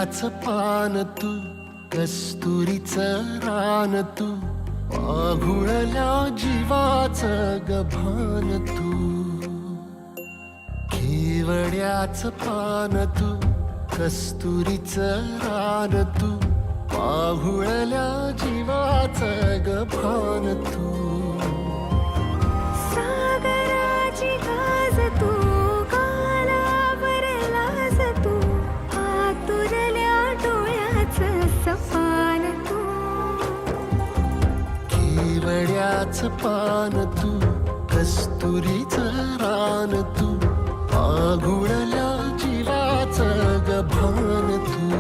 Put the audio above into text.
केवड्याचं पान तू, कस्तुरीचं रान तू, पाघुळल्या जीवाचं गभान तू. केवड्याचं पान तू, कस्तुरीचं रान तू, पाघुळल्या जीवाचं गभान तू. सागराची गाज तू, कालावर लाज तू, आतुरल्या डोळ्याचं सपान तू. केवड्याचं पान तू, कस्तुरीचं रान तू, पाघुळल्या जीवाचं गभान तू.